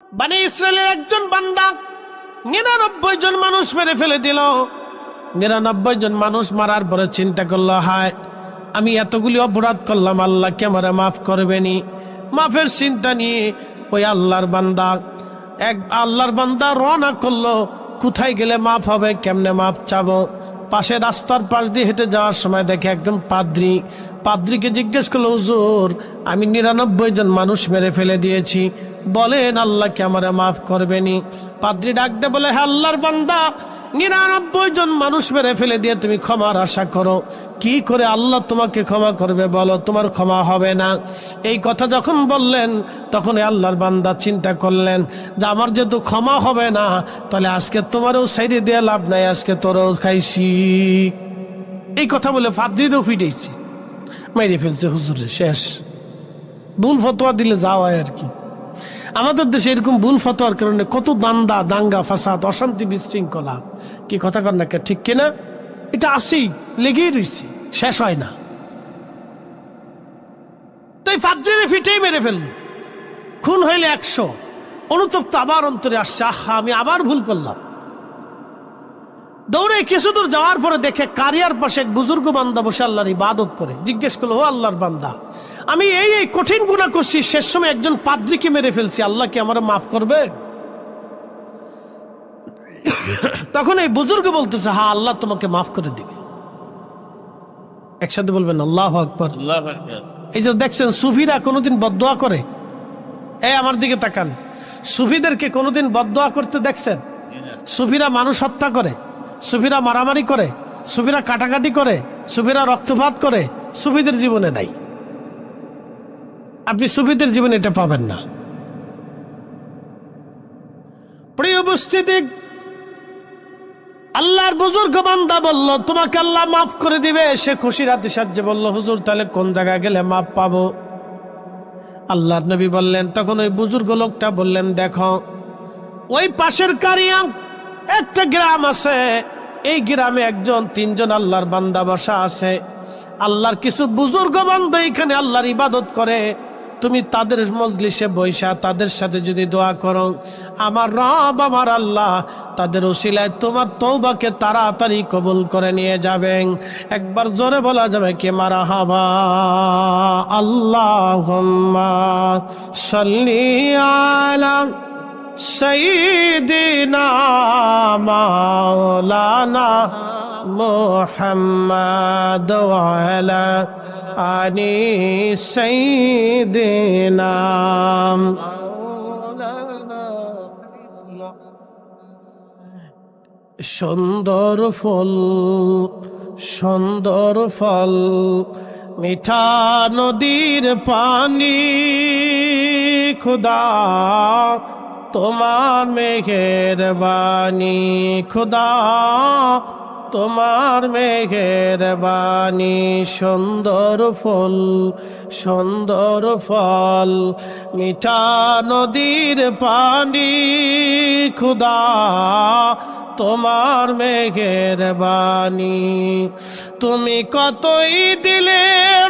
বনি ইসরায়েলের একজন বান্দা 99 জন মানুষ মেরে ফেলে দিল। 99 জন মানুষ মারার পরে চিন্তা করলো, হায় আমি এতগুলি অপরাধ করলাম, আল্লাহ কি আমারে মাফ করবেনি? মাফের চিন্তা নিয়ে ওই আল্লাহর বান্দা রওনা করলো। কোথায় গেলে মাফ হবে, কেমনে মাফ চাবো? পাশে রাস্তার পাশ দিয়ে হেঁটে যাওয়ার সময় দেখে একজন পাদ্রীকে জিজ্ঞেস করলো, হুজুর আমি 99 জন মানুষ মেরে ফেলে দিয়েছি, বলেন আল্লাহ কি আমারে মাফ করবেনি? পাদ্রী ডাক দে বলে, হ্যাঁ আল্লাহর বান্দা, 99 জন মানুষ মেরে ফেলে দিয়ে তুমি ক্ষমার আশা করো, কি করে আল্লাহ তোমাকে ক্ষমা করবে বলো? তোমার ক্ষমা হবে না। এই কথা যখন বললেন তখন আল্লাহর বান্দা চিন্তা করলেন যে আমার যেহেতু ক্ষমা হবে না, তাহলে আজকে তোমারও সাইডে দিয়ে লাভ নাই, আজকে তোরও খাইছি। এই কথা বলে পাদ্রীরও ফিটেছে, মেরে ফেলছে হুজুরে, শেষ। ভুল ফতোয়া দিলে যাওয়া আর কি। আমাদের দেশে এরকম ভুল ফতোয়ার কারণে কত দাঙ্গা ফাসাদ, অশান্তি, বিশৃঙ্খলা। কি কথা কর না, ঠিক কিনা? এটা আসেই, লেগেই রয়েছে, শেষ হয় না। তাই পাদ্রীরে ফিটেই মেরে ফেললো। খুন হইলে 100, অনুতপ্ত আবার অন্তরে আসছে, আহা আমি আবার ভুল করলাম। দৌড়ে কিছু দূর যাওয়ার পরে দেখে কারিয়ার পাশে এক বুজুর্গ বান্দা বসে আল্লাহর ইবাদত করে। জিজ্ঞেস করলো, ও আল্লাহর বান্দা, আমি এই কঠিন গুনাহ করছি, শেষ সময় একজন পাদ্রীকে মেরে ফেলছি, আল্লাহ কি আমারে মাফ করবে? তখন এই বুজুর্গ বলতেছে, হ্যাঁ আল্লাহ তোমাকে মাফ করে দিবে। একসাথে বলবেন আল্লাহু আকবার। এই যে দেখছেন সুফিরা কোনোদিন বদদোয়া করে? এই আমার দিকে তাকান, সুফিদেরকে কোনোদিন বদদোয়া করতে দেখছেন? সুফিরা মানুষ হত্যা করে, সুফিরা মারামারি করে, সুফিরা কাটাকাটি করে, সুফিরা রক্তপাত করে, সুফিদের জীবনে নাই। আপনি সুফিদের জীবনে এটা পাবেন না। প্রিয় উপস্থিতি, আল্লাহর বুজুর্গ বান্দা বলল, তোমাকে আল্লাহ মাফ করে দিবে। সে খুশির হাতে সাহায্যে বলল, হুজুর তাহলে কোন জায়গায় গেলে মাফ পাবো? আল্লাহর নবী বললেন, তখন ওই বুজুর্গ লোকটা বললেন, দেখো ওই পাশের কারিয়া একটা গ্রাম আছে, এই গ্রামে 1-3 আল্লাহর বান্দা বসা আছে। আল্লাহর কিছু বুজুর্গ বান্দা এখানে আল্লাহর ইবাদত করে। তুমি তাদের মজলিসে বৈশা তাদের সাথে যদি দোয়া করো, আমার রব আমার আল্লাহ তাদের ওসিলায় তোমার তওবাকে তাড়াতাড়ি কবুল করে নিয়ে যাবেন। একবার জোরে বলা যাবে কি মারহাবা? আল্লাহুম্মা সাল্লি আলা সাইয়্যিদিনা মাওলানা মুহাম্মাদ ওয়া আলা আনি সাইয়্যিদিনা। সুন্দর ফুল সুন্দর ফল, মিঠা নদীর পানি, খুদা তোমার মেহেরবানি, খুদা তোমার মেহেরবানি। সুন্দর ফুল সুন্দর ফল, মিঠা নদীর পানি, খুদা তোমার মেহেরবানি। তুমি কতই দিলে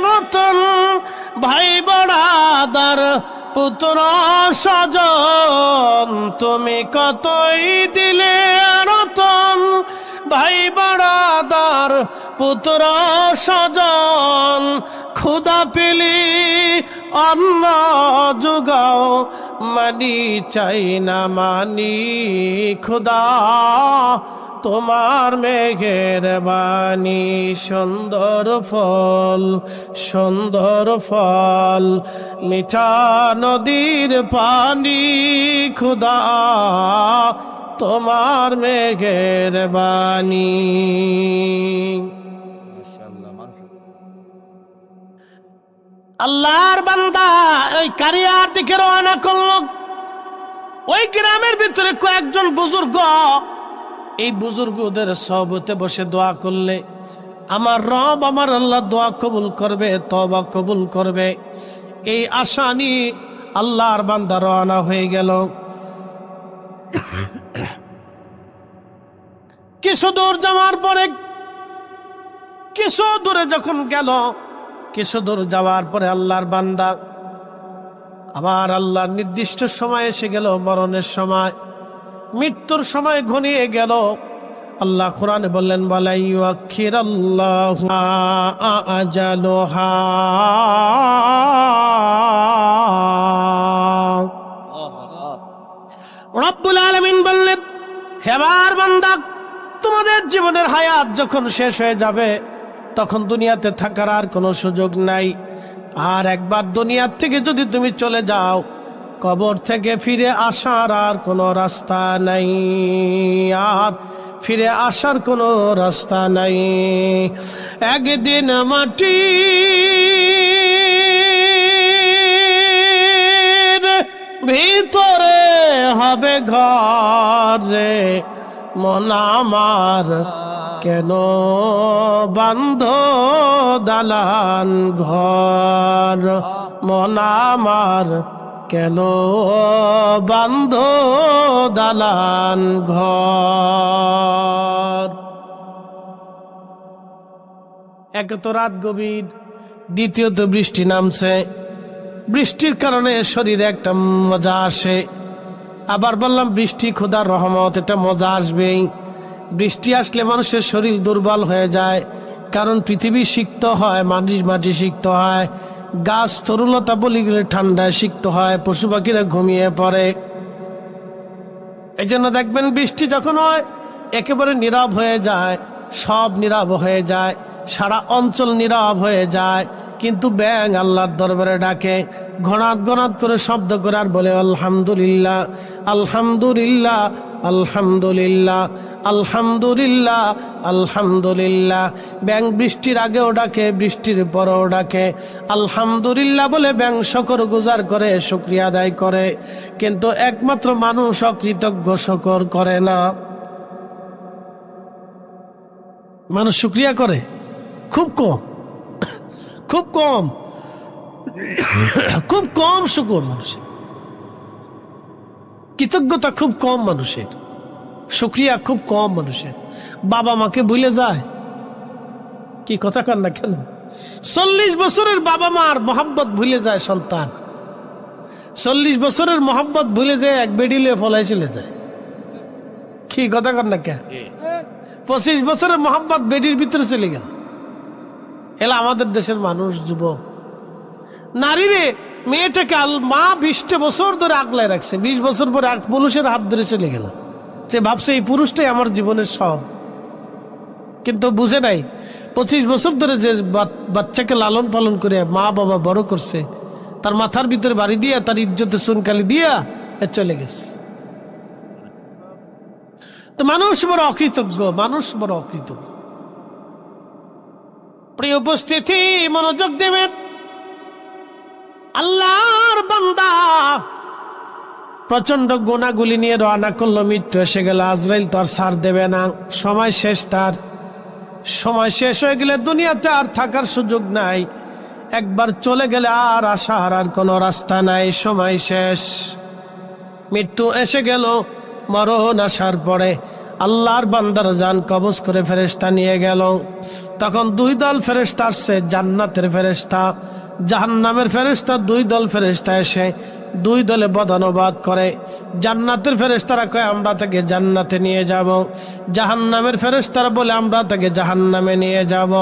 নতুন ভাই বড়াদার পুত্র স্বজন, তুমি কতই দিলে নতুন ভাই বড়াদার পুত্র স্বজন। খুদা পেলি অন্ন যোগাও, মানি চাই না মানি, খুদা তোমার মেহেরবানি। সুন্দর ফল সুন্দর ফল, মিঠা নদীর পানি, খুদা তোমার মেহেরবানি। আল্লাহর বান্দা ওই কারিয়ার দিকে রওনা করল। ওই গ্রামের ভিতরে কয়েকজন বুজুর্গ, এই বুজুর্গদের সহবতে বসে দোয়া করলে আমার রব আমার আল্লাহ দোয়া কবুল করবে, তওবা কবুল করবে, এই আশা নিয়ে আল্লাহর বান্দা রওনা হয়ে গেল। কিছু দূর যাওয়ার পরে, কিছু দূরে যখন গেল, কিছু দূর যাওয়ার পরে আল্লাহর বান্দা আমার আল্লাহর নির্দিষ্ট সময় এসে গেল, মরণের সময়, মৃত্যুর সময় ঘনিয়ে গেল। আল্লাহ কোরআনে বললেন, ওয়ালা ইউআখিরাল্লাহু আজালুহা, রব্বুল আলামিন বললেন, হে আমার বান্দা, তোমাদের জীবনের হায়াত যখন শেষ হয়ে যাবে তখন দুনিয়াতে থাকার আর কোনো সুযোগ নাই। আর একবার দুনিয়ার থেকে যদি তুমি চলে যাও, কবর থেকে ফিরে আসার আর কোনো রাস্তা নাই, আর ফিরে আসার কোনো রাস্তা নাই। একদিন মাটির ভিতরে হবে ঘর রে, মন আমার কেন বান্ধ দালান ঘর, মন আমার কেন বান্ধ দালান ঘর। এক তো রাত গভীর, দ্বিতীয়ত বৃষ্টি নামছে, বৃষ্টির কারণে শরীরে একটা মজা আসে। আবার বললাম বৃষ্টি খোদার রহমত, এটা মজা আসবেই। বৃষ্টি আসলে মানুষের শরীর দুর্বল হয়ে যায়, কারণ পৃথিবী সিক্ত হয়, মাটি সিক্ত হয়, গাছ তরুলতা বলি গেলে ঠান্ডায় সিক্ত হয়, পশু পাখিরা ঘুমিয়ে পড়ে। এই জন্য দেখবেন বৃষ্টি যখন হয় একেবারে নীরব হয়ে যায়, সব নীরব হয়ে যায়, সারা অঞ্চল নীরব হয়ে যায়। কিন্তু ব্যাঙ আল্লাহর দরবারে ডাকে, ঘনাত ঘনাত করে শব্দ করে আর বলে, আলহামদুলিল্লাহ আলহামদুলিল্লাহ আলহামদুলিল্লাহ আলহামদুলিল্লাহ আলহামদুলিল্লাহ। ব্যাঙ বৃষ্টির আগেও ডাকে, বৃষ্টির পরেও ডাকে। আলহামদুলিল্লাহ বলে ব্যাঙ শকর গুজার করে, শুকরিয়া আদায় করে। কিন্তু একমাত্র মানুষ অকৃতজ্ঞ, শকর করে না। মানুষ শুকরিয়া করে খুব কম, খুব কম, খুব কম শুকর মানুষের, কৃতজ্ঞতা খুব কম মানুষের, শুকরিয়া খুব কম মানুষের। বাবা মাকে ভুলে যায়, কি কথা কন না কেন? 40 বছরের বাবা মার মোহাব্বত ভুলে যায় সন্তান, 40 বছরের মোহাব্বত ভুলে যায়, এক বেডিলে ফলাই চলে যায়। কি কথা কন না কেন? 25 বছরের মোহাব্বত বেডির ভিতরে চলে গেল। এলা আমাদের দেশের মানুষ, যুবক নারীরে, মেয়েটাকে মা 20 বছর ধরে আগলায় রাখছে, 20 বছর পরে পুরুষের হাত ধরে চলে গেল। সে ভাবছে এই পুরুষটাই আমার জীবনের সব, কিন্তু বুঝে নাই 25 বছর ধরে যে বাচ্চাকে লালন পালন করে মা বাবা বড় করছে, তার মাথার ভিতরে বাড়ি দিয়া, তার ইজ্জতে সুনকালি দিয়া চলে গেছে। তো মানুষ বড় অকৃতজ্ঞ, মানুষ বড় অকৃতজ্ঞ। প্রিয় উপস্থিতি, মনোযোগ দেবেন। আল্লাহর বান্দা প্রচন্ড গোনাগুলি নিয়ে রওনা করলো, মৃত্যু এসে গেল। আজরাইল তো আর ছাড় দেবে না, সময় শেষ। তার সময় শেষ হয়ে গেলে দুনিয়াতে আর থাকার সুযোগ নাই। একবার চলে গেলে আর আসার আর কোনো রাস্তা নাই, সময় শেষ। মৃত্যু এসে গেল। মরণ আসার পরে আল্লাহর বান্দার জান কবজ করে ফেরেশতা নিয়ে গেল। তখন 2 দল ফেরেশতা আসছে, জান্নাতের ফেরেশতা, জাহান্নামের ফেরেশতা। 2 দল ফেরেশতা এসে 2 দলে বদানুবাদ করে। জান্নাতের ফেরেশতারা কয় আমরা তাকে জান্নাতে নিয়ে যাব, জাহান্নামের ফেরেশতারা বলে আমরা তাকে জাহান্নামে নিয়ে যাব।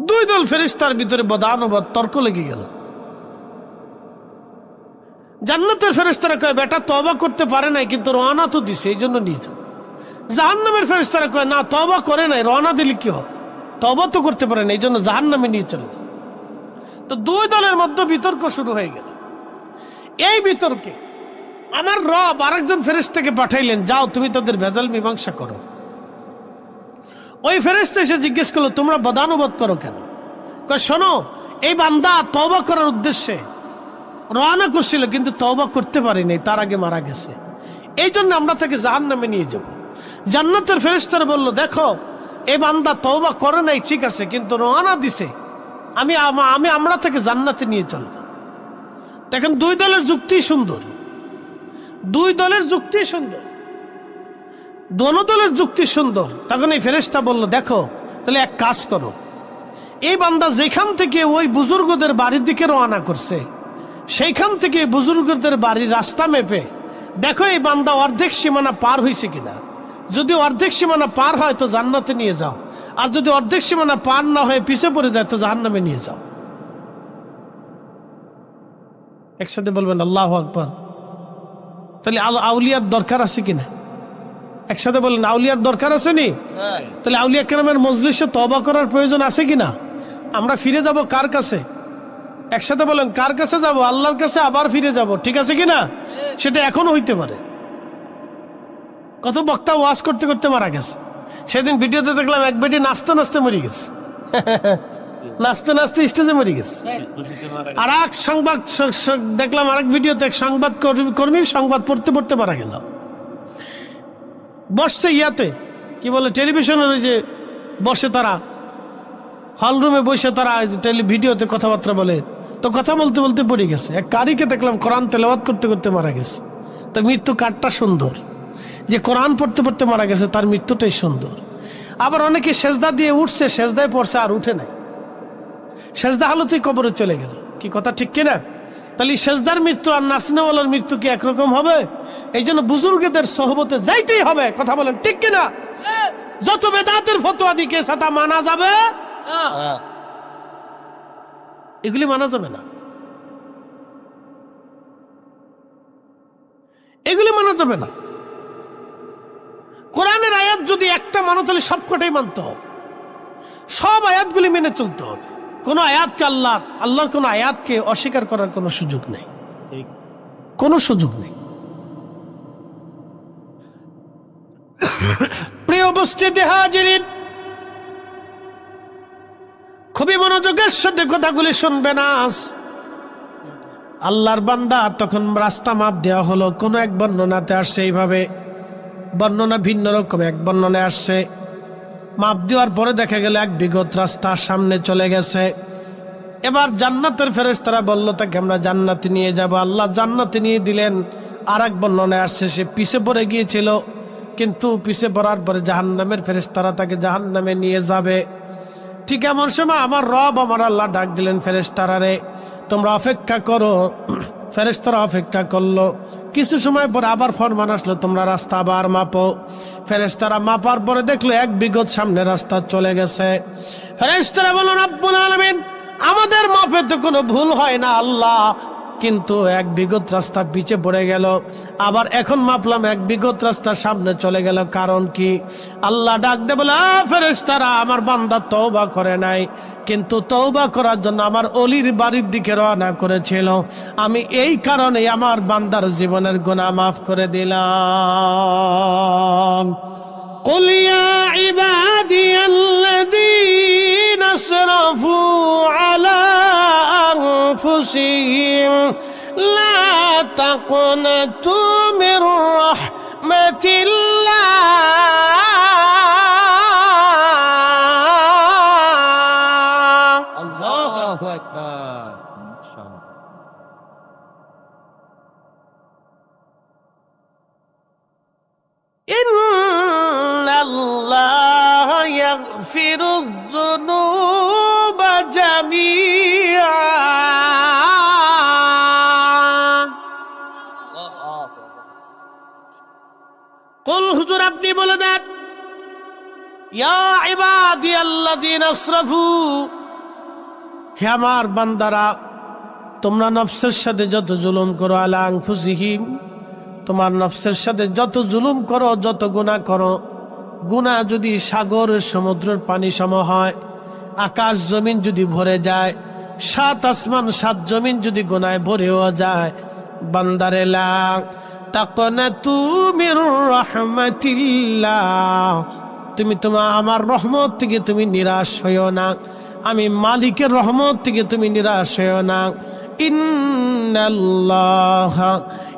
2 দল ফেরেশতার ভিতরে বদানুবাদ, তর্ক লেগে গেল। জান্নাতের ফেরেশতারা কয় বেটা তওবা করতে পারে নাই, কিন্তু রওনা তো দিছে, এই জন্য নিয়ে যাও। জাহান্নামের ফেরেশতারা কয় না, তওবা করে নাই, রওনা দিলে কি হবে, তওবা তো করতে পারে না, এই জন্য জাহান্নামে নিয়ে চলে যাও। তো 2 দলের মধ্যে বিতর্ক শুরু হয়ে গেল। এই বিতর্কে আমার রব আরেকজন ফেরেশতাকে পাঠাইলেন, যাও তুমি তাদের ভেজাল মীমাংসা করো। ওই ফেরেশতা এসে জিজ্ঞেস করলো তোমরা বদানুবাদ করো কেন? কয় শোনো, এই বান্দা তওবা করার উদ্দেশ্যে রওনা করছিল, কিন্তু তওবা করতে পারেনি, তার আগে মারা গেছে, এই জন্য আমরা তাকে জাহান্নামে নিয়ে যাব। জান্নাতের ফেরেশতারা বলল দেখো, এই বান্দা তওবা করে নাই ঠিক আছে, কিন্তু রওনা দিছে, আমরা তাকে জান্নাতে নিয়ে চলে যাব। দেখেন 2 দলের যুক্তি সুন্দর, 2 দলের যুক্তি সুন্দর, দোনো দলের যুক্তি সুন্দর। তখন এই ফেরেশতা বলল দেখো, তাহলে এক কাজ করো, এই বান্দা যেখান থেকে ওই বুজুর্গদের বাড়ির দিকে রওনা করছে, সেইখান থেকে বুজুর্গদের বাড়ির রাস্তা মেপে দেখো এই বান্দা অর্ধেক সীমানা পার হয়েছে কিনা। যদি অর্ধেক সীমানা পার হয় তো জান্নাতে নিয়ে যাও, আর যদি অর্ধেক সীমানা পার না হয়ে পিছিয়ে পড়ে যায় তো জাহান্নামে নিয়ে যাও। একসাথে বলবেন আল্লাহু আকবার। তাহলে আউলিয়ার দরকার আছে কিনা? একসাথে বলেন, আউলিয়ার দরকার আছে নি? তাহলে আউলিয়া কেরামের মজলিসে তওবা করার প্রয়োজন আছে কিনা? আমরা ফিরে যাব কার কাছে? একসাথে বলেন, কার কাছে যাব? আল্লাহর কাছে আবার ফিরে যাব, ঠিক আছে কিনা? সেটা এখনো হইতে পারে। কত বক্তা ওয়াজ করতে করতে মারা গেছে। সেদিন ভিডিওতে দেখলাম এক বেটি নাচতে নাচতে মরে গেছে, নাচতে নাচতে স্টেজে মরে গেছে। আর এক সংবাদ দেখলাম, আরেক ভিডিওতে সংবাদ কর্মী সংবাদ পড়তে পড়তে মারা গেল। বসছে ইয়াতে কি বলে টেলিভিশনের ওই যে বসে তারা হল রুমে বসে তারা ভিডিওতে কথাবার্তা বলে, তো কথা বলতে বলতে পড়ে গেছে। এক কারিকে দেখলাম কোরআন তেলাওয়াত করতে করতে মারা গেছে। তো মৃত্যু কারটা সুন্দর, যে কোরআন পড়তে পড়তে মারা গেছে তার মৃত্যুটাই সুন্দর। আবার অনেকে সেজদা দিয়ে উঠছে, সেজদায় পড়ছে আর উঠে নাই, সেজদা হালতেই কবরে চলে গেল। কি কথা ঠিক কিনা? তাহলে সেজদার মৃত্যু আর নাসিনাওয়ালার মৃত্যু কি একরকম হবে? এই জন্য বুজুর্গদের সহবতে যাইতেই হবে। কথা বলেন ঠিক কিনা? যত বেদাতের ফতোয়া দিকে সেটা মানা যাবে, এগুলি মানা যাবে না, এগুলি মানা যাবে না। কোরআনের আয়াত যদি একটা মানো তাহলে সবকটাই মানতে হবে, সব আয়াতগুলি মেনে চলতে হবে। কোন আয়াতকে আল্লাহর কোন আয়াতকে অস্বীকার করার কোনো সুযোগ নেই, কোনো সুযোগ নেই। প্রিয় উপস্থিতি হাজিরিন, খুবই মনোযোগের সাথে কথাগুলি শুনবে না। আল্লাহর বান্দা তখন রাস্তা মাপ দেওয়া হলো। কোন এক বর্ণনাতে আসছে এইভাবে, বর্ণনা ভিন্ন রকম, এক বর্ণনায় আসছে মাপ দেওয়ার পরে দেখা গেল এক বিগত রাস্তা সামনে চলে গেছে। এবার জান্নাতের ফেরেশতারা বলল তাকে আমরা জান্নাতে নিয়ে যাব। আল্লাহ জান্নাতে নিয়ে দিলেন। আর এক বর্ণনায় আসছে সে পিছে পড়ে গিয়েছিল, কিন্তু পিছে পড়ার পরে জাহান্নামের ফেরেশতারা তাকে জাহান্নামে নিয়ে যাবে। ঠিক এমন সময় আমার রব আমার আল্লাহ ডাক দিলেন, ফেরেশতারা রে তোমরা অপেক্ষা করো। ফেরেশতারা অপেক্ষা করলো। কিছু সময় পরে আবার ফরমান আসলো তোমরা রাস্তা আবার মাপো। ফেরেশতারা মাপার পরে দেখলো এক বিগত সামনে রাস্তা চলে গেছে। ফেরেশতারা বলল রব্বুল আলামিন আমাদের মাপে তো কোনো ভুল হয় না আল্লাহ, কিন্তু এক বিগত রাস্তা পিছে পড়ে গেল। আবার এখন মাপলাম এক বিগত রাস্তা সামনে চলে গেল, কারণ কি? আল্লাহ ডাক দে বলে ফেরেশতারা আমার বান্দা তওবা করে নাই, কিন্তু তওবা করার জন্য আমার অলির বাড়ির দিকে রওনা করেছিল। আমি এই কারণে আমার বান্দার জীবনের গুনাহ মাফ করে দিলাম। قل يا عبادي الذين اسرفوا على أنفسهم لا تقنطوا من رحمة الله. الله أكبر. إن الله يغفر الذنوب جميعا. قل হুজুর আপনি বলে দেন ইয়া ইবাদি আল্লাযীনা আসরাফু, হে আমার বান্দারা তোমরা নফসের সাথে যত জুলুম করো, আলা আনফুসিহিম তোমার নফসের সাথে যত জুলুম করো, যত গুনাহ করো, গুনাহ যদি সাগর সমুদ্রের পানি সম হয়, আকাশ জমিন যদি ভরে যায়, 7 আসমান 7 জমিন যদি গুনায় ভরেও যায়, বান্দারে লা তাকনাতু মির রাহমাতিল্লাহ, তুমি আমার রহমত থেকে তুমি নিরাশ হইও না, আমি মালিকের রহমত থেকে তুমি নিরাশ হইও না। ইন্নাল্লাহা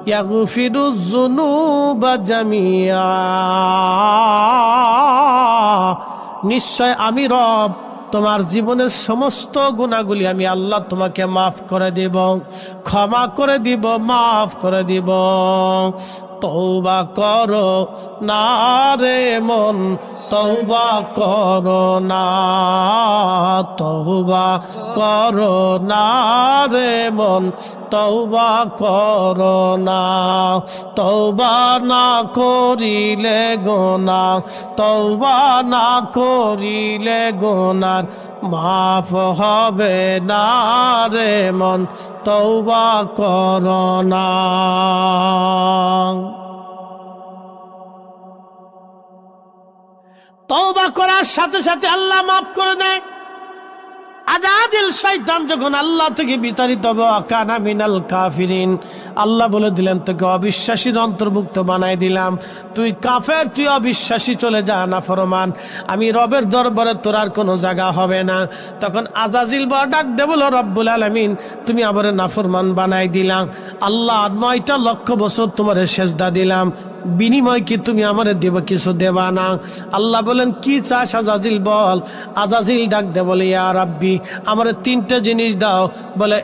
ইয়াগফিরুয যুনুবা জামিআ, নিশ্চয় আমি রব তোমার জীবনের সমস্ত গুনাহগুলি আমি আল্লাহ তোমাকে মাফ করে দেব, ক্ষমা করে দিব, মাফ করে দিব। তওবা করো না রে মন, তওবা করো না, তওবা করো না রে মন, তওবা করো না। তওবা না করিলে গুনাহ, তওবা না করিলে গুনাহ মাফ হবে না রে মন, তওবা করো না। তওবা করার সাথে সাথে আল্লাহ মাফ করে দেয়। আজাদিল শয়তান যখন আল্লাহ থেকে বিতাড়িত হবে, আকানা মিনাল কাফিরিন, আল্লাহ বলে দিলেন তোকে অবিশ্বাসীর অন্তর্ভুক্ত বানাই দিলাম, তুই কাফের, তুই অবিশ্বাসী, চলে যা নাফরমান, আমি রবের দরবারে তোর আর কোনো জায়গা হবে না। তখন আজাজিল বড় ডাক দে বলো, রব্বুল আলামিন তুমি আবার নাফরমান বানাই দিলাম, আল্লাহ 9 লক্ষ বছর তোমারে সেজদা দিলাম, বিনিময় কি তুমি আমারে দেব, কিছু দেবা না? আল্লাহ বলেন কি চাস আজাজিল বল। আজাজিল ডাক দে বলে, ইয়া রাব্বি আমারে 3টা জিনিস দাও। বলে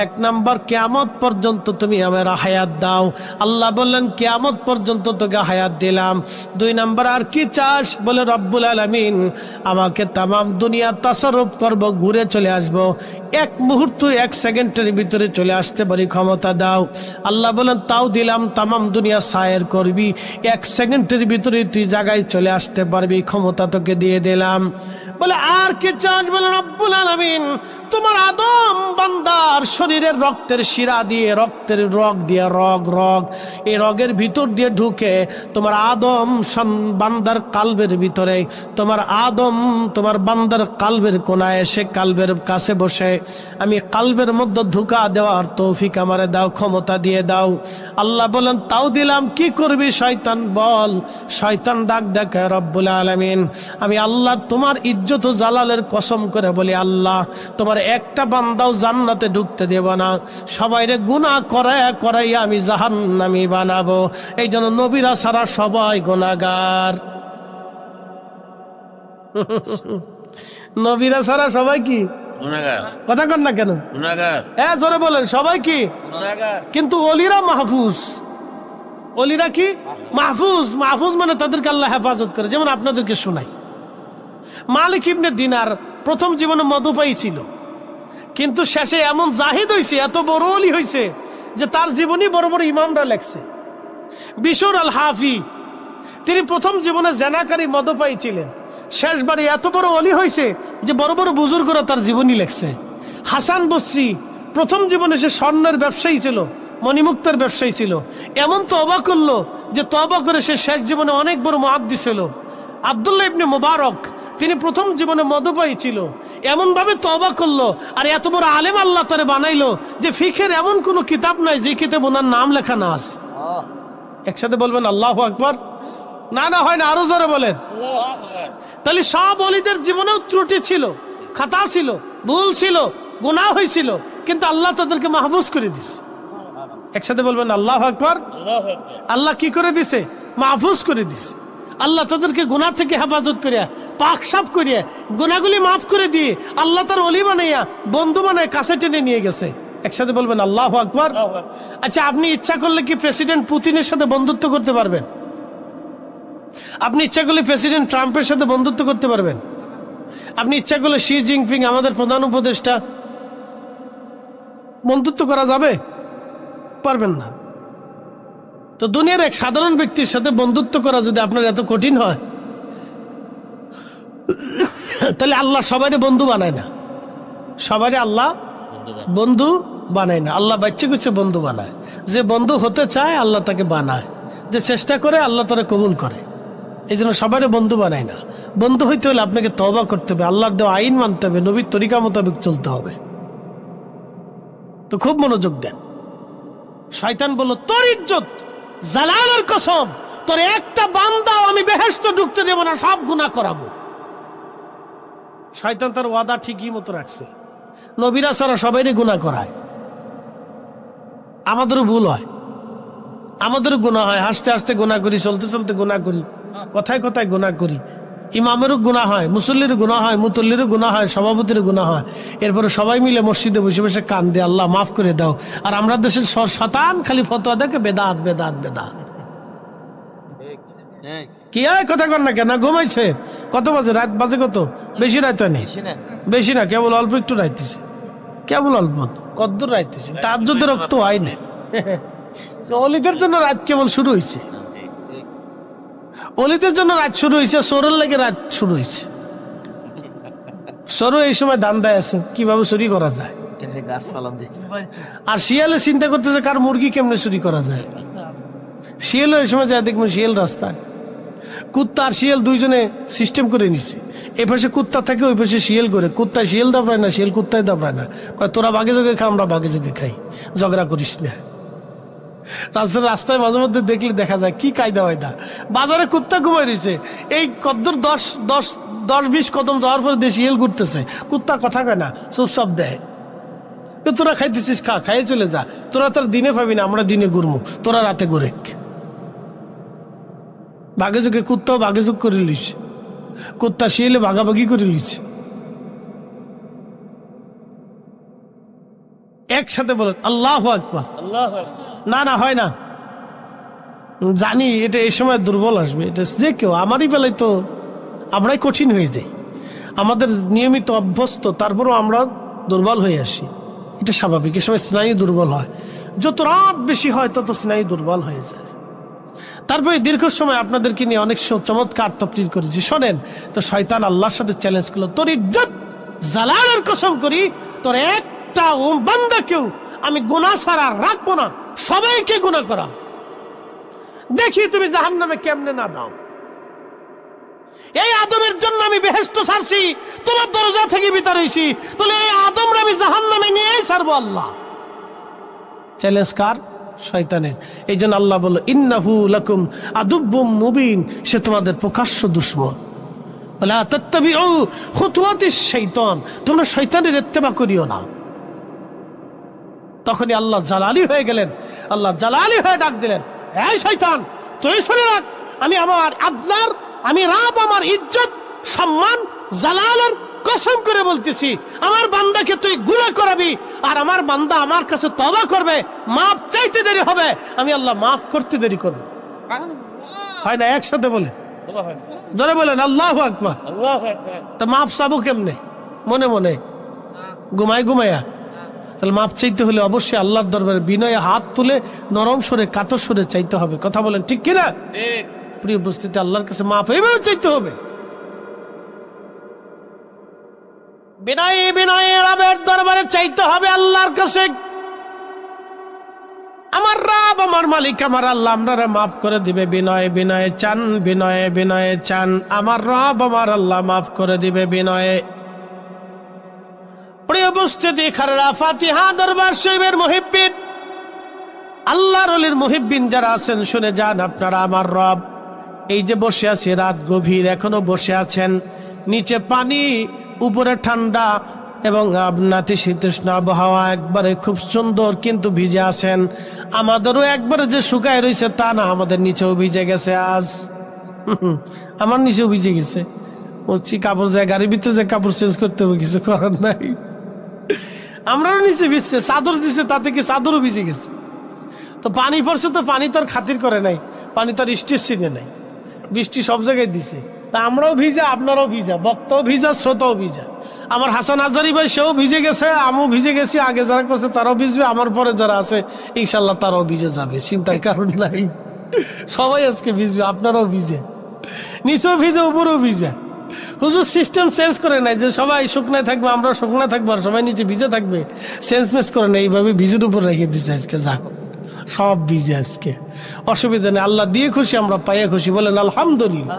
এক নাম্বার কিয়ামত পর্যন্ত তুমি আমার হায়াত দাও। আল্লাহ বললেন কিয়ামত পর্যন্ত তোকে হায়াত দিলাম। 2 নাম্বার আর কি চাস? বলে রব্বুল আলামিন আমাকে তামাম দুনিয়া তাসাররুফ করব, ঘুরে চলে আসব, 1 মুহূর্ত 1 সেকেন্ডের ভিতরে চলে আসতে পারি, ক্ষমতা দাও। আল্লাহ বলেন তাও দিলাম, তামাম দুনিয়া সায়ের করবি, 1 সেকেন্ডের ভিতরে তুই জায়গায় চলে আসতে পারবি, ক্ষমতা তোকে দিয়ে দিলাম। বলে আর কি চাস? বলে রব্বুল আলামিন তোমার আদম বান্দার শরীরের রক্তের শিরা দিয়ে, রক্তের রগ দিয়ে, রগ এই রগের ভিতর দিয়ে ঢুকে তোমার আদম বান্দার কালবের ভিতরে, তোমার আদম তোমার বান্দার কালবের কোনায় এসে কালবের কাছে বসে আমি কালবের মধ্যে ঢুকা দেওয়ার তৌফিক আমারে দাও, ক্ষমতা দিয়ে দাও। আল্লাহ বলেন তাও দিলাম, কি করবি শয়তান বল। শয়তান ডাক দেখে, রব্বুল আলামিন আমি আল্লাহ তোমার ইজ্জত ও জালালের কসম করে বলি, আল্লাহ তোমার একটা বান্দাও জান্নাতে ঢুকতে দেব না, সবাইরে গুনাহ করাইয়া আমি জাহান্নামী বানাবো। এই জন্য নবীরা সারা সবাই গুনাহগার। নবীরা সারা সবাই কি গুনাহগার? কথা কন না কেন? গুনাহগার। হ্যাঁ জোরে বলেন, সবাই কি গুনাহগার? কিন্তু ওলিরা মাহফুজ। ওলিরা কি মাহফুজ? মাহফুজ মানে তাদেরকে আল্লাহ হেফাজত করে। যেমন আপনাদেরকে শোনাই, মালিক ইবনে দিনার প্রথম জীবনে মদপায়ী ছিল, কিন্তু শেষে এমন জাহিদ হয়েছে, এত বড় ওলি হয়েছে যে তার জীবনী বড় বড় ইমামরা লেখছে। বিশর আল হাফি তিনি প্রথম জীবনে জেনাকারী মদপায়ী ছিলেন, শেষবারে এত বড় ওলি হয়েছে যে বড় বড় বুজুর্গরা তার জীবনী লেখছে। হাসান বসরি প্রথম জীবনে সে স্বর্ণের ব্যবসায়ী ছিল, মণিমুক্তার ব্যবসায়ী ছিল, এমন তওবা করলো যে তওবা করে সে শেষ জীবনে অনেক বড় মুহাদ্দিস হলো। আব্দুল্লাহ ইবনে মুবারক তিনি প্রথম জীবনে মদপায়ী ছিল, এমন ভাবে তওবা করলো আর এত বড় আলেম আল্লাহ তারে বানাইলো যে ফিকের এমন কোন কিতাব নাই যে কিতাব ওনার নাম লেখা না আছে। একসাথে বলবেন আল্লাহু আকবার। না না হয় না, আরো জোরে বলেন। তাহলে সব ওলিদের জীবনেও ত্রুটি ছিল, খাতা ছিল, ভুল ছিল, গুনাহ হয়েছিল, কিন্তু আল্লাহ তাদেরকে মাহফুজ করে দিছে। একসাথে বলবেন আল্লাহু আকবার। আল্লাহ কি করে দিছে? মাহফুজ করে দিছে। আল্লাহ তাদেরকে গুনাহ থেকে হেফাজত করিয়া, পাক সাফ করিয়া, গুনাহগুলি মাফ করে দিয়ে আল্লাহ তার ওলি বানাইয়া, বন্ধু বানায় কাছে টেনে নিয়ে গেছে। একসাথে বলবেন আল্লাহু আকবার। আচ্ছা, আপনি ইচ্ছা করলে কি প্রেসিডেন্ট পুতিনের সাথে বন্ধুত্ব করতে পারবেন? আপনি ইচ্ছা করলে প্রেসিডেন্ট ট্রাম্পের সাথে বন্ধুত্ব করতে পারবেন? আপনি ইচ্ছা করলে শি জিনপিং আমাদের প্রধান উপদেষ্টা বন্ধুত্ব করা যাবে? পারবেন না। তো দুনিয়ার এক সাধারণ ব্যক্তির সাথে বন্ধুত্ব করা যদি আপনার এত কঠিন হয়, তাহলে আল্লাহ সবাই বন্ধু বানায় না। সবাই আল্লাহ বন্ধু বানায় না, আল্লাহ বাচ্চা কুচ্ছে বন্ধু বানায়। যে বন্ধু হতে চায় আল্লাহ তাকে বানায়, যে চেষ্টা করে আল্লাহ তারা কবুল করে। এই জন্য সবাই বন্ধু বানায় না। বন্ধু হইতে হলে আপনাকে তওবা করতে হবে, আল্লাহর দেওয়া আইন মানতে হবে, নবীর তরিকা মোতাবেক চলতে হবে। তো খুব মনোযোগ দেন। শয়তান বলল, তোর ইজ্জত জালালের কসম, তোর একটা বান্দাও আমি বেহেশত ঢুকতে দেব না, সব গুনাহ করাবো। শয়তান তার ওয়াদা ঠিকই মতো রাখছে। নবীরা সারা সবাইরে গুনাহ করায়, আমাদেরও ভুল হয়, আমাদেরও গুনাহ হয়, হাসতে হাসতে গুনাহ করি, চলতে চলতে গুনাহ করি, কথায় কথায় গুনাহ করি। ইমামেরও গুনাহ হয়, মুসল্লিরও গুনাহ হয়, মুতল্লিরও গুনাহ হয়, সভাপতিরও গুনাহ হয়। এরপরে সবাই মিলে মসজিদে বসে বসে কান দিয়ে আল্লাহ মাফ করে দাও। আর আমরা দেশের শতান খালি ফতোয়া দেখে বেদাত বেদাত বেদাত। কি কথা কর না কেন, ঘুমাইছে? কত বাজে? রাত বাজে কত? বেশি রাত নেই, বেশি না, কেবল অল্প একটু রাইতেছে, কেবল অল্প। কদ্দূর রাইতেছে? তার যদি রক্ত হয় না। অলিদের জন্য রাত কেবল শুরু হয়েছে, অলিদের জন্য রাত শুরু হয়েছে, সোরের লেগে রাত শুরু হয়েছে। সরু এই সময় দান দেয় আছে কিভাবে চুরি করা যায়, আর শিয়ালে চিন্তা করতেছে কার মুরগি কেমনে চুরি করা যায়। শিয়াল এই সময় যায় দেখবেন শিয়াল রাস্তায়, কুত্তা আর শিয়াল দুইজনে সিস্টেম করে নিছে, এই পাশে কুত্তা থাকে ওই পাশে শিয়াল করে, কুত্তায় শিয়াল দাবড়ায় না, শিয়াল কুত্তায় দাবড়ায় না, তোরা বাঘে যোগে খা, আমরা বাঘে যোগে খাই, ঝগড়া করিস না। রাস্তায় মাঝে মধ্যে দেখলে দেখা যায় কি কায়দা ওয়দা। বাজারে কুত্তা ঘুমাই রয়েছে, এই কদ্দুর 10-20 কদম যাওয়ার পরে দিয়ে শিয়াল ঘুরতেছে, কুত্তা কথা কয় না, চুপচাপ দেয়। তোরা খাইতেছিস, খা, খাইয়ে চলে যা, তোরা তোর দিনে পাবি না, আমরা দিনে ঘুরবো, তোরা রাতে ঘুরে। বাঘে চোখে কুত্তাও বাঘে চোখ করে লিস, কুত্তা শিয়ালে ভাগাভাগি করে লিস। একসাথে বলেন আল্লাহু আকবার। না না, হয় না, জানি এটা এই সময় দুর্বল আসবে, এটা যে কেউ, আমারই বেলায় তো আমরাই কঠিন হয়ে যাই, আমাদের নিয়মিত অভ্যস্ত, তারপরও আমরা দুর্বল হয়ে আসি, এটা স্বাভাবিক। এই সময় স্নায়ু দুর্বল হয়, যত রাত বেশি হয় তত স্নায়ু দুর্বল হয়ে যায়। তারপরে দীর্ঘ সময় আপনাদেরকে নিয়ে অনেক চমৎকার তকরির করেছি, শোনেন। তো শয়তান আল্লাহর সাথে চ্যালেঞ্জ করলো, তোর ইজ্জত জালালের কসম করি, তোর একটা বান্দাকেও আমি গুনাহ ছাড়া রাখবো না, সবাইকে গুনাহ করা, দেখি তুমি জাহান্নামে কেমনে না দাও। এই আদমের জন্য আমি বেহেশত ছাড়ছি, তোমার দরজা থেকে ভিতর হইছি, তাহলে এই আদমরা আমি জাহান্নামে নিয়েই ছাড়বো। আল্লাহ চ্যালেঞ্জ কার? শয়তানের। এই জন্য আল্লাহ বলল ইন্নাহু লাকুম আদুব্বুম মুবিন, সে তোমাদের প্রকাশ্য দুশমন। ওয়ালা তাত্তাবিউ খুতুওয়াতিশ শাইতান, তোমরা শয়তানের ইত্তেবা করিও না। তখনই আল্লাহ জালালি হয়ে গেলেন, আল্লাহ জালালি হয়ে ডাক দিলেন, এই শয়তান তুই শুনে রাখ, আমি আমার আদলার, আমি রাব, আমার ইজ্জত সম্মান জালালের কসম করে বলতেছি, আমার বান্দাকে তুই গুনাহ করাবি, আর আমার বান্দা আমার কাছে তওবা করবে, মাফ চাইতে দেরি হবে, আমি আল্লাহ মাফ করতে দেরি করব। হয় না? একসাথে বলে, জোরে বলেন আল্লাহু আকবার। তা মাফ চাবো কেমনে? মনে মনে ঘুমায়া? তাহলে মাফ চাইতে হলে অবশ্যই আল্লাহর দরবারে বিনয়ে হাত তুলে নরম সুরে কাতর সুরে চাইতে হবে। কথা বলেন ঠিক কিনা? প্রিয় উপস্থিতি, আল্লাহর কাছে মাফ এইভাবে চাইতে হবে, বিনয়ে বিনয়ে রবের দরবারে চাইতে হবে আল্লাহর কাছে। আমার রব, আমার মালিক, আমার আল্লাহ আপনারা মাফ করে দিবে, বিনয়ে বিনয়ে চান, বিনয়ে বিনয়ে চান, আমার রব আমার আল্লাহ মাফ করে দিবে বিনয়ে। প্রিয় উপস্থিতি, খাররা ফাতিহা দরবার শরীফের মুহিব্বিন, আল্লাহর ওলির মুহিব্বিন যারা আছেন শুনে যান, আপনারা আমার রব এই যে বসে আছে, রাত গভীর, এখনো বসে আছেন, নিচে পানি, উপরে ঠান্ডা এবং নাতিশীতোষ্ণ আবহাওয়া, একবারে খুব সুন্দর, কিন্তু ভিজে আছেন। আমাদেরও একবারে যে শুকায় রয়েছে তা না, আমাদের নিচেও ভিজে গেছে। আজ আমার নিচেও ভিজে গেছে, বলছি কাপড় যায়, গাড়ির ভিতরে যে কাপড় চেঞ্জ করতে হবে, কিছু করার নাই। আমরাও নিচে ভিজছে, চাদর দিচ্ছে, তাতে কি চাদরও ভিজে গেছে। তো পানি পড়ছে, তো পানি তো আর খাতির করে নাই, পানি তো আর স্টেজ চিনে নাই, বৃষ্টি সব জায়গায় দিছে, তা আমরাও ভিজা, আপনারাও ভিজা, বক্তাও ভিজা, শ্রোতাও ভিজা। আমার হাসান আজারি ভাই সেও ভিজে গেছে, আমিও ভিজে গেছি, আগে যারা করছে তারাও ভিজবে, আমার পরে যারা আছে ইনশাল্লাহ তারাও ভিজে যাবে, চিন্তার কারণ নাই। সবাই আজকে ভিজবে, আপনারাও ভিজে, নিচেও ভিজে, উপরেও ভিজে। হুজুর সিস্টেম চেঞ্জ করে নাই যে সবাই শুকনায় থাকবে, আমরা শুকনায় থাকবো, আর সবাই নিচে ভিজে থাকবে, চেঞ্জ মেঞ্জ করে নাই, এইভাবে ভিজের উপর রেখে দিচ্ছে আজকে। যাক, সব ভিজে আজকে, অসুবিধা নেই, আল্লাহ দিয়ে খুশি, আমরা পাইয়ে খুশি, বলেন আলহামদুলিল্লাহ।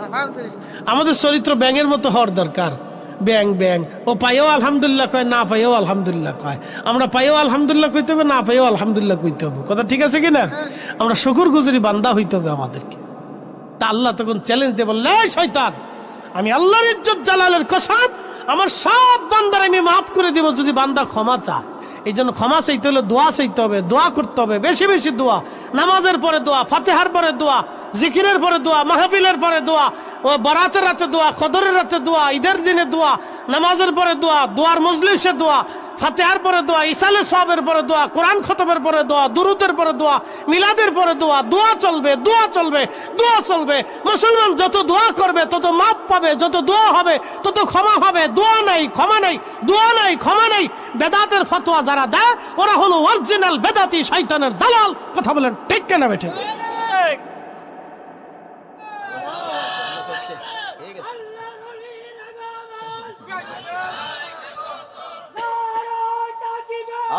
আমাদের চরিত্র ব্যাঙের মতো হওয়ার দরকার, ব্যাং ব্যাং, ও পাইও আলহামদুলিল্লাহ কয়, না পাইও আলহামদুলিল্লাহ কয়। আমরা পাইও আলহামদুলিল্লাহ কইতে হবে, না পাইও আলহামদুলিল্লাহ কইতে হবে। কথা ঠিক আছে কিনা? আমরা শুকর গুজারি বান্দা হইতে হবে আমাদেরকে। তা আল্লাহ তখন চ্যালেঞ্জ দিয়ে বললেন, এই শয়তান, আমি আল্লাহর ইজ্জত জালালের কসম, আমার সব বান্দার আমি মাফ করে দিব যদি বান্দা ক্ষমা চায়। এই জন্য ক্ষমা চাইতে হলে দোয়া চাইতে হবে, দোয়া করতে হবে, বেশি বেশি দোয়া, নামাজের পরে দোয়া, ফাতিহার পরে দোয়া, জিকিরের পরে দোয়া, মাহফিলের পরে দোয়া, ও বরাতের রাতে দোয়া, কদরের রাতে দোয়া, ঈদের দিনে দোয়া, নামাজের পরে দোয়া, দোয়ার মজলিসে দোয়া, ফাতিহার পরে দোয়া, ইসালে সওয়াবের পরে দোয়া, কোরআন খতমের পরে দোয়া, দুরূদের পরে দোয়া, মিলাদের পরে দোয়া, দোয়া চলবে, দোয়া চলবে, দোয়া চলবে। মুসলমান যত দোয়া করবে তত মাপ পাবে, যত দোয়া হবে তত ক্ষমা হবে। দোয়া নাই ক্ষমা নাই, দোয়া নাই ক্ষমা নাই। বেদাতের ফতোয়া যারা দেয় ওরা হলো অরিজিনাল বেদাতি, শয়তানের দালাল। কথা বলেন ঠিক কেনা বেঠে?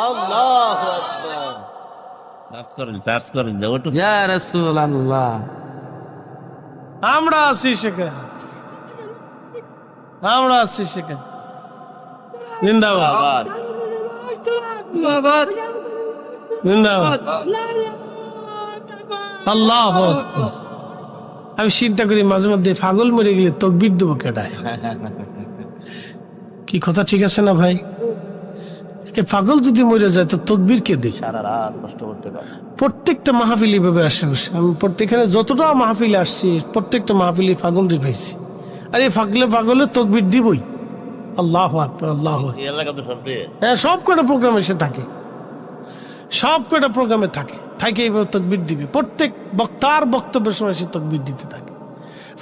আল্লাহু আকবার। চার্জ করেন ইয়া রাসূলুল্লাহ। আমরা আছি সেখানে, আমরা আছি সেখানে। জিন্দাবাদ, জিন্দাবাদ, আল্লাহ। আমি চিন্তা করি মাঝে মধ্যে পাগল মরে গেলে তকবীর দেবো কেডায়? কি কথা ঠিক আছে না ভাই? পাগল যদি মরে যায় তো তকবীর কে দেয়? সারা রাত কষ্ট করতে পারে। প্রত্যেকটা মাহফিল ভাবে আসে, আমি এখানে যতটা মাহফিলে আসছি প্রত্যেকটা মাহফিলে পাগল রে পাইছি। আর এই পাগলে তকবীর দিবই। আল্লাহু আকবার, আল্লাহু আকবার। হ্যাঁ, সব কটা প্রোগ্রামে সে থাকে, সব কটা প্রোগ্রামে থাকে, এইভাবে তকবীর দিবে। প্রত্যেক বক্তার বক্তব্যের সময় সে তকবীর দিতে থাকে।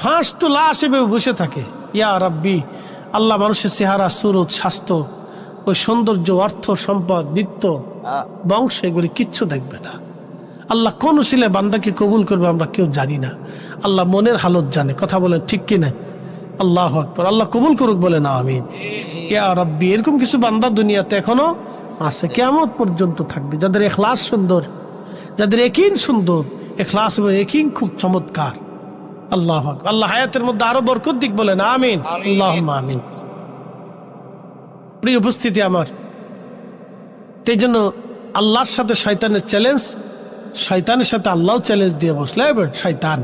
ফাঁস তো লাশ এভাবে বসে থাকে। ইয়া রাব্বি, আল্লাহ মানুষের চেহারা, সুরত, স্বাস্থ্য, ওই সৌন্দর্য, অর্থ, সম্পদ, নৃত্য, বংশ, এগুলি কিচ্ছু দেখবে না। আল্লাহ কোন উসিলে বান্দাকে কবুল করবে আমরা কেউ জানি না। আল্লাহ মনের হালত জানে। কথা বলেন ঠিক কিনা? আল্লাহু আকবার। আল্লাহ কবুল করুক, বলে না আমিন। ইয়া রাব্বি, এরকম কিছু বান্দা দুনিয়াতে এখনো আছে, কিয়ামত পর্যন্ত থাকবে, যাদের ইখলাস সুন্দর, যাদের ইয়াকিন সুন্দর, ইখলাস এবং ইয়াকিন খুব চমৎকার। আল্লাহু আকবার। আল্লাহ হায়াতের মধ্যে আরো বরকত দিক, বলে না আমিন। আল্লাহুম্মা আমিন। প্রিয় উপস্থিতি আমার, এই জন্য আল্লাহর সাথে শয়তানের চ্যালেঞ্জ, শয়তানের সাথে আল্লাহ চ্যালেঞ্জ দিয়ে বসলে, শয়তান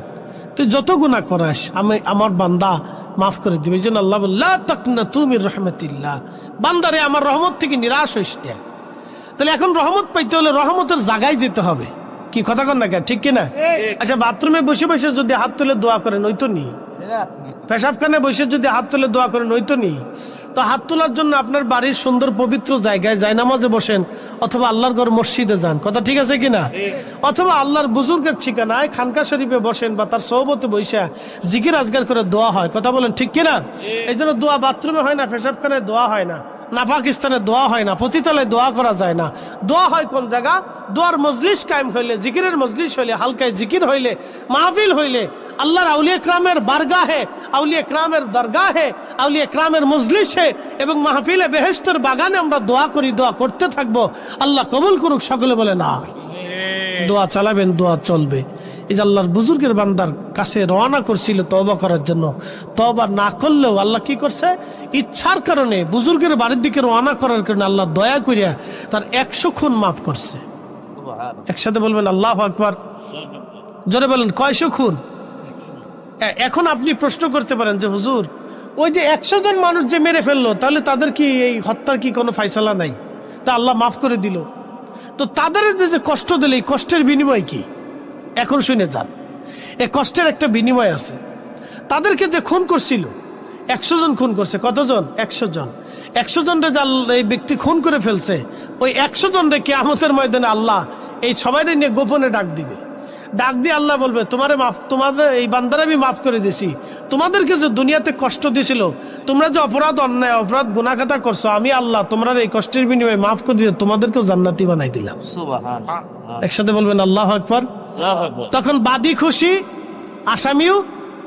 তুই যত গুনাহ করাস আমি আমার বান্দা মাফ করে দিবে। এই জন্য আল্লাহ বললেন লা তাকনাতু মির রাহমাতিল্লাহ, বান্দারে আমার রহমত থেকে নিরাশ হইস না। তাহলে এখন রহমত পাইতে হলে রহমতের জায়গায় যেতে হবে। কি কথা কন না, ঠিক কিনা? আচ্ছা, বাথরুমে বসে বসে যদি হাত তুলে দোয়া করেন ওই তো নি, পেশাবখানে বসে যদি হাত তুলে দোয়া করেন ওই তো নি। তো হাত তোলার জন্য আপনার বাড়ির সুন্দর পবিত্র জায়গায় জায়নামাজে বসেন, অথবা আল্লাহর ঘর মসজিদে যান। কথা ঠিক আছে কিনা? অথবা আল্লাহর বুজুর্গের ঠিকানায় খানকা শরীফে বসেন বা তার সোহবতে বসে জিকির আজগার করে দোয়া হয়। কথা বলেন ঠিক কিনা? এই জন্য দোয়া বাথরুমে হয় না, পেশাবখানায় দোয়া হয় না, না পাকিস্তানে দোয়া হয় না, পতিতালয়ে দোয়া করা যায় না। দোয়া হয় কোন জায়গা? দোয়ার মজলিস কায়েম হইলে, জিকিরের মজলিস হইলে, হালকায় জিকির হইলে, মাহফিল হইলে, আল্লাহর আউলিয়া ইকরামের বারগাহে, আউলিয়া ইকরামের দরগাহে, আউলিয়া ইকরামের মজলিসে এবং মাহফিলে বেহেশতের বাগানে আমরা দোয়া করি, দোয়া করতে থাকবো। আল্লাহ কবুল করুক। সকলে বলে না। দোয়া চালাবেন, দোয়া চলবে। এই যে আল্লাহর বুজুর্গের বান্দার কাছে রওনা করছিল তওবা করার জন্য, তওবা না করলেও আল্লাহ কি করছে? ইচ্ছার কারণে বুজুর্গের বাড়ির দিকে রওনা করার কারণে আল্লাহ দয়া করিয়া তার 100 খুন মাফ করছে। একসাথে বলবেন আল্লাহু আকবার, জোরে বলেন কয়শো খুন? এখন আপনি প্রশ্ন করতে পারেন যে হুজুর, ওই যে 100 জন মানুষ যে মেরে ফেললো, তাহলে তাদের কি এই হত্যার কি কোনো ফায়সালা নাই? তা আল্লাহ মাফ করে দিল, তো তাদের যে কষ্ট দিলে এই কষ্টের বিনিময় কি? এখন শুনে যান, এই কষ্টের একটা বিনিময় আছে। তাদেরকে যে খুন করছিল, 100 জন খুন করছে। কতজন? 100 জন। 100 জনরে এই ব্যক্তি খুন করে ফেলছে, ওই 100 জনরে কিয়ামতের ময়দানে আল্লাহ এই সবাই নিয়ে গোপনে ডাক দিবে। ডাক দিয়ে আল্লাহ বলবে, তোমাদের এই বান্দারা আমি মাফ করে দিছি, তোমাদেরকে যে দুনিয়াতে কষ্ট দিছিল, তোমরা যে অপরাধ, অন্যায়, অপরাধ, গুনাহ খাতা করছো, আমি আল্লাহ তোমরা এই কষ্টের বিনিময়ে মাফ করে দিয়ে তোমাদেরকেও জান্নাতি বানাই দিলাম। সুবহানাল্লাহ। একসাথে বলবেন আল্লাহু আকবার। তখন বাদী খুশি, আসামিও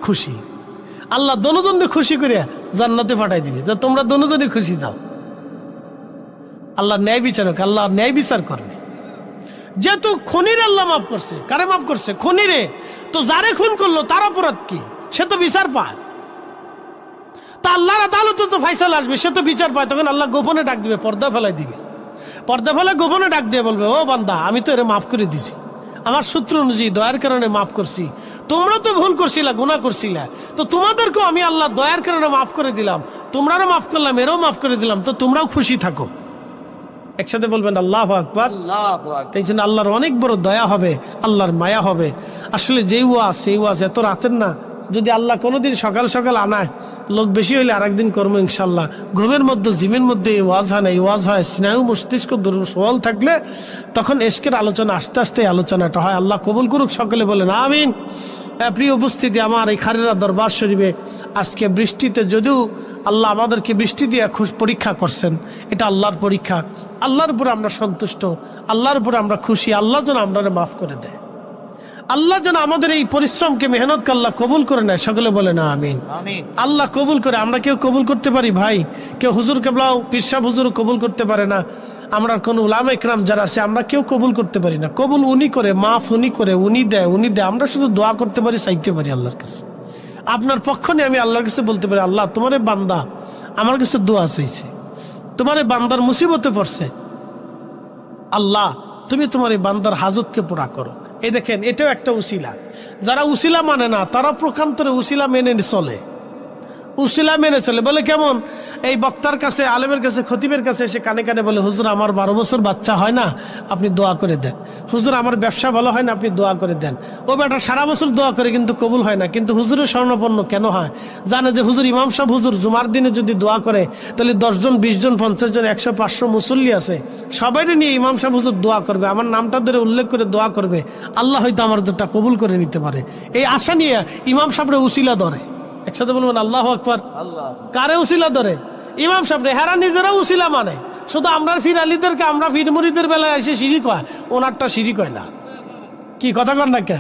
খুশি। আল্লাহ দোনোজনকে খুশি করে জান্নাতে পাঠাই দিবে, যে তোমরা দোনোজনই খুশি যাও। আল্লাহ ন্যায় বিচারক, আল্লাহ ন্যায় বিচার করবে। যেহেতু খুনির আল্লাহ মাফ করছে, কারে মাফ করছে? খুনিরে। তো যারে খুন করলো তার অপরাধ কি? সে তো বিচার পায়। তা আল্লাহর আদালতে তো ফাইসালা আসবে, সে তো বিচার পায়। তখন আল্লাহ গোপনে ডাক দিবে, পর্দা ফেলাই দিবে। পর্দা ফেলে গোপনে ডাক দিয়ে বলবে, ও বান্দা, আমি তো এরে মাফ করে দিছি, আমার সূত্র অনুযায়ী দয়ার কারণে মাফ করছি। তোমরা তো ভুল করছিলা, গুনাহ করছিলা, তো তোমাদেরকেও আমি আল্লাহ দয়ার কারণে মাফ করে দিলাম, তোমরাও মাফ করলাম, এরও মাফ করে দিলাম, তো তোমরাও খুশি থাকো। একসাথে বলবেন আল্লাহু আকবার। এই জন্য আল্লাহর অনেক বড় দয়া হবে, আল্লাহর মায়া হবে। আসলে যেই ওয়াজ, সেই ওয়াজ এত রাতের না, যদি আল্লাহ কোনোদিন সকাল সকাল আনায়, লোক বেশি হইলে আরেকদিন করবো ইনশাল্লাহ। ঘুমের মধ্যে জিমের মধ্যে এই ওয়াজ হয় না, এই ওয়াজ হয় স্নায়ু মস্তিষ্ক দুর্বল থাকলে তখন এশকের আলোচনা আস্তে আস্তে এই আলোচনাটা হয়। আল্লাহ কবুল করুক, সকলে বলেন আমিন। প্রিয় উপস্থিতি, আমার এই খারেরা দরবার শরীফে আজকে বৃষ্টিতে যদিও আল্লাহ আমাদেরকে বৃষ্টি দিয়ে পরীক্ষা করছেন, এটা আল্লাহর পরীক্ষা। আল্লাহর উপরে আমরা সন্তুষ্ট, আল্লাহর উপরে আমরা খুশি। আল্লাহ যেন আমরা মাফ করে দেয়, আল্লাহ যেন আমাদের এই পরিশ্রমকে মেহনতকে আল্লাহ কবুল করে নেয়। সকলে বলে না আমিন। আল্লাহ কবুল করে। আমরা কেউ কবুল করতে পারি ভাই? কেউ হুজুর কেবলাও পীর সাহেব হুজুর কবুল করতে পারে না। আমরা কোন উলামা ইকরাম যারা আছে আমরা কেউ কবুল করতে পারি না। কবুল উনি করে, মাফ উনি করে, উনি দেয়, উনি দেয়। আমরা শুধু দোয়া করতে পারি, চাইতে পারি আল্লাহর কাছে। আপনার পক্ষ নিয়ে আমি আল্লাহর কাছে বলতে পারি, আল্লাহ তোমার বান্দা আমার কাছে দোয়া চাইছে, তোমার বান্দার মুসিবতে পড়ছে, আল্লাহ তুমি তোমার এই বান্দার হাজতকে পুরা করো। এই দেখেন, এটাও একটা উসিলা। যারা উসিলা মানে না তারা প্রকান্তরে উসিলা মেনে চলে, উসিলা মেনে চলে। বলে কেমন? এই বক্তার কাছে, আলেমের কাছে, খতিবের কাছে এসে কানে কানে বলে, হুজুর আমার 12 বছর বাচ্চা হয় না, আপনি দোয়া করে দেন। হুজুর আমার ব্যবসা ভালো হয় না, আপনি দোয়া করে দেন। ও বেটা সারা বছর দোয়া করে কিন্তু কবুল হয় না। কিন্তু হুজুরের স্বর্ণপন্ন কেন হয়? জানে যে হুজুর ইমাম সাহেব হুজুর জুমার দিনে যদি দোয়া করে তাহলে 10 জন 20 জন 50 জন 100 500 মুসল্লি আছে, সবাই নিয়ে ইমাম সাহেব হুজুর দোয়া করবে, আমার নামটা ধরে উল্লেখ করে দোয়া করবে, আল্লাহ হয়তো আমার দোয়াটা কবুল করে নিতে পারে। এই আশা নিয়ে ইমাম সাহেবরে উসিলা ধরে। একসাথে বলবেন আল্লাহু আকবার। কারে উসিলা ধরে? ইমাম সাহেবরে। হেরা নিজেরা উসিলা মানে। শুধু আমরা ফির আলীদেরকে, আমরা ফির মুরিদের বেলায় এসে শিরিক হয়, ওনারটা শিরিক হয় না। কি কথা কর না কে?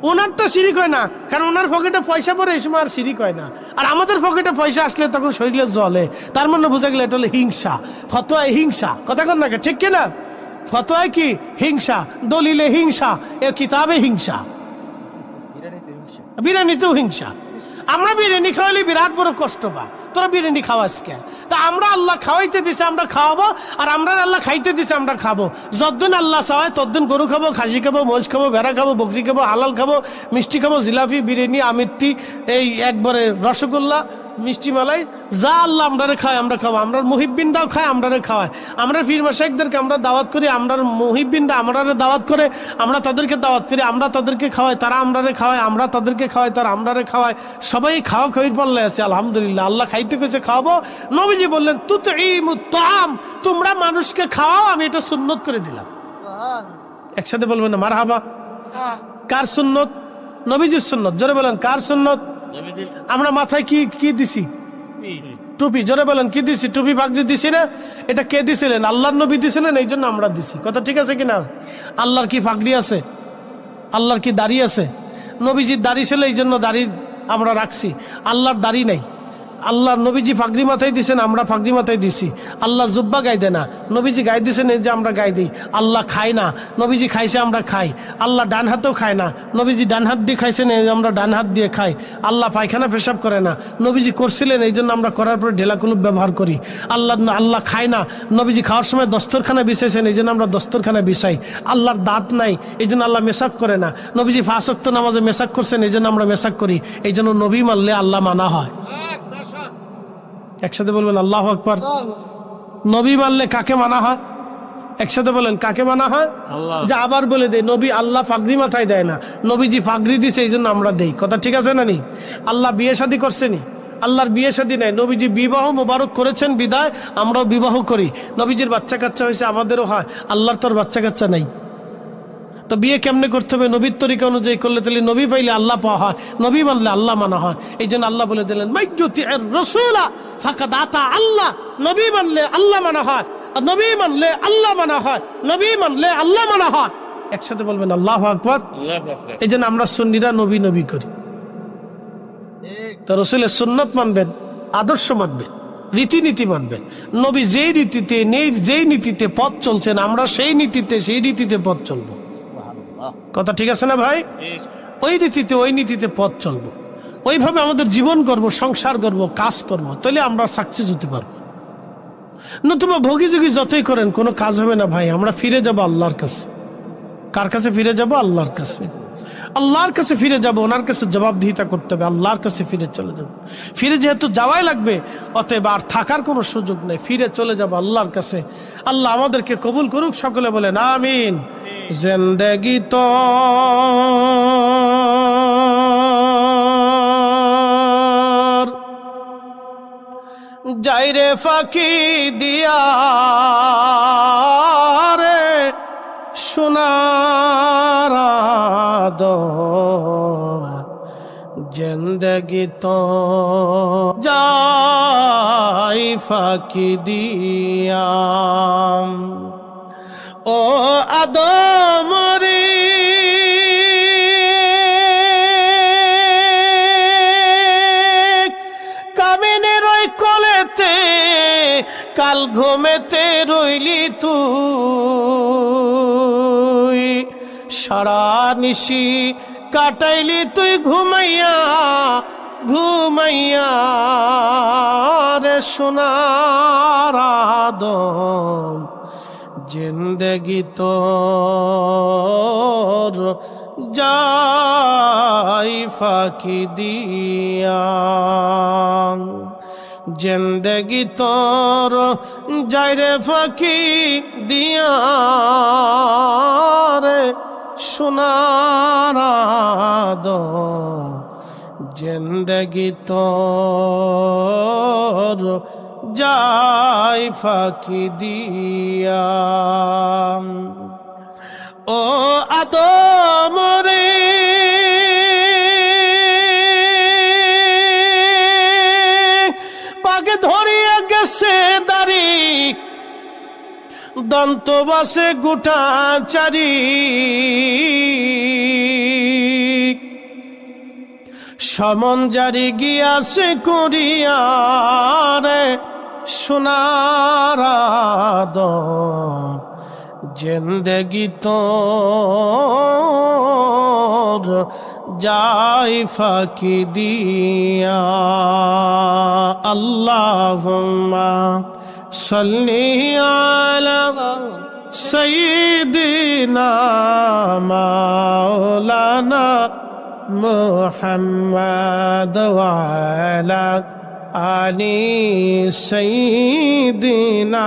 ওনারটা শিরিক হয় না, কারণ ওনার পকেটে পয়সা পড়ে, এই সময় আর শিরিক হয় না। আর আমাদের পকেটে পয়সা আসলে তখন শরীরে জ্বলে। তার মানে বোঝা গেলে এটা হলো হিংসা। ফতোয়ায় হিংসা, কথা কর না কে? ঠিক কিনা? ফতোয়ায় কি? হিংসা। দলিলে হিংসা, এ কিতাবে হিংসা, বিরিয়ানিতেও হিংসা। আমরা বিরিয়ানি খাওয়ালে বিরাট বড় কষ্ট পায়, তোরা বিরিয়ানি খাওয়াস কে? তা আমরা আল্লাহ খাওয়াইতে দিছে আমরা খাওয়াবো, আর আমরা আল্লাহ খাইতে দিছে আমরা খাবো। যতদিন আল্লাহ চাওয়ায় ততদিন গরু খাবো, খাসি খাবো, মোষ খাবো, ভেড়া খাবো, বকরি খাবো, হালাল খাবো, মিষ্টি খাবো, জিলাপি, বিরিয়ানি, আমিত্তি, এই একবারে রসগোল্লা, মিষ্টি মালাই, যা আল্লাহ আমরারে খায় আমরা খাবো। আমরা মুহিব্বিনরাও খায়, আমরারে খাওয়ায়। আমরা পীর মাশায়েখদেরকে আমরা দাওয়াত করি, আমরা মুহিব্বিনরা আমরারে দাওয়াত করে, আমরা তাদেরকে দাওয়াত করি, আমরা তাদেরকে খাওয়াই, তারা আমরারে খাওয়ায়, আমরা তাদেরকে খাওয়াই, তারা আমরারে খাওয়ায়। সবাই খাওয়া খাওয়ির পাল্লে আছে আলহামদুলিল্লাহ। আল্লাহ খাইতে কইছে খাওয়াবো। নবীজি বললেন তুতঈমুত তাআম, তোমরা মানুষকে খাওয়াও, আমি এটা সুন্নত করে দিলাম। একসাথে বলবেন না মারহাবা। কার সুন্নত? নবীজির সুন্নত। জোরে বলেন কার সুন্নত? আমরা মাথায় কি কি দিছি? টুপি। জোরে বলেন কি দিছি? টুপি পাগড়ি দিছি না? এটা কে দিছিলেন? আল্লাহর নবী দিছিলেন, এই জন্য আমরা দিছি। কথা ঠিক আছে কিনা? আল্লাহর কি পাগড়ি আছে? আল্লাহর কি দাড়ি আছে? নবীজির দাড়ি ছিল, এই জন্য দাড়ি আমরা রাখছি। আল্লাহর দাড়ি নাই। আল্লাহর নবীজি পাগড়ি মাথায় দিছেন, আমরা পাগড়ি মাথায় দিছি। আল্লাহ জুব্বা গাই দেয় না, নবীজি গাই দিছেন, এই যে আমরা গাই দিই। আল্লাহ খায় না, নবীজি খাইছে, আমরা খাই। আল্লাহ ডান হাতেও খায় না, নবীজি ডান হাত দিয়ে খাইছেন, এই আমরা ডান হাত দিয়ে খাই। আল্লাহ পায়খানা পেশাব করে না, নবীজি করছিলেন, এই জন্য আমরা করার পরে ঢেলা কুলুপ ব্যবহার করি। আল্লাহ খায় না, নবীজি খাওয়ার সময় দস্তরখানা বিছাইছেন, এই জন্য আমরা দস্তরখানা বিছাই। আল্লাহর দাঁত নাই, এই জন্য আল্লাহ মেসাক করে না। নবীজি 5 ওয়াক্ত নামাজে মেসাক করছেন, এই জন্য আমরা মেসাক করি। এই জন্য নবী মানলে আল্লাহ মানা হয়। একসাথে বলবেন আল্লাহু আকবার। নবী মানলে কাকে মানা হয়? একসাথে বলেন কাকে মানা হয়? যে আবার বলে দেয়, নবী আল্লাহ পাগড়ি মাথায় দেয় না, নবীজি পাগড়ি দিছে, এই জন্য আমরা দেই। কথা ঠিক আছে না? নি আল্লাহ বিয়ে শাদী করছেনি, আল্লাহর বিয়ে শাদী নাই, নবীজি বিবাহ মোবারক করেছেন বিদায় আমরাও বিবাহ করি। নবীজির বাচ্চা কাচ্চা হয়েছে, আমাদেরও হয়। আল্লাহর তোর বাচ্চা কাচ্চা নাই, তো বিয়ে কেমনে করতে হবে? নবীর তরিকা অনুযায়ী করলে তাহলে নবী পাইলে আল্লাহ পাওয়া হয়, নবী মানলে আল্লাহ মানা হয়। এই জন্য আল্লাহ বলে দিলেন মাইয়ুতির রাসূলা ফাকাদ আতা আল্লাহ। নবী মানলে আল্লাহ মানা হয়, আর নবী মানলে আল্লাহ মানা হয়, নবী মানলে আল্লাহ মানা হয়। একসাথে বলবেন আল্লাহু আকবার। এই জন্য আমরা সুন্নিরা নবী নবী করি। তো রাসূলের সুন্নাত মানবেন, আদর্শ মানবেন, রীতিনীতি মানবেন। নবী যেই রীতিতে যেই নীতিতে পথ চলছেন, আমরা সেই নীতিতে সেই রীতিতে পথ চলবো। কথা ঠিক আছে না ভাই? ওই রীতিতে ওই নীতিতে পথ চলবো, ওইভাবে আমাদের জীবন করব, সংসার করব, কাজ করব, তাহলে আমরা সাকসেস হতে পারবো। নতুবা ভোগী যোগী যতই করেন কোনো কাজ হবে না ভাই। আমরা ফিরে যাব আল্লাহর কাছে। কার কাছে ফিরে যাব? আল্লাহর কাছে। আল্লাহর কাছে ফিরে যাব, ওনার কাছে জবাবদিহিতা করতে হবে, আল্লাহর কাছে ফিরে চলে যাব। ফিরে যেহেতু যাওয়াই লাগবে, অতএব আর থাকার কোনো সুযোগ নেই, ফিরে চলে যাব আল্লাহর কাছে। আল্লাহ আমাদেরকে কবুল করুক, সকলে বলেন আমিন। জিন্দেগি তো যাইরে ফাঁকি দিয়া রে সোনার আদম জিন্দগি তো যাই ফাঁকি দিয়া। ও আদম রে কামিনের ওই কলেতে কাল ঘুমেতে রইলি তুই, সারা নিশি কাটাইলি তুই ঘুমাইয়া ঘুমাইয়া রে সোনার আদম জিন্দগি তোর যাই ফাঁকি দিয়া। জিন্দগি তোর যাই রে ফাঁকি দিয়া রে সোনার আদম জিন্দগি তোর যাই ফাঁকি দিয়া। ও আদম রে পাকে ধরিয়া গেছে দাড়ি দন্ত বাসে গোটা চারি, সমন জারি গিয়াছে করিয়া রে সোনার আদম জিন্দগি তোর যাই ফাঁকি দিয়া। আল্লাহুম্মা সাল্লি আলা সাইয়্যিদিনা মাওলানা মুহাম্মাদ ওয়া আলা আলি সাইয়্যিদিনা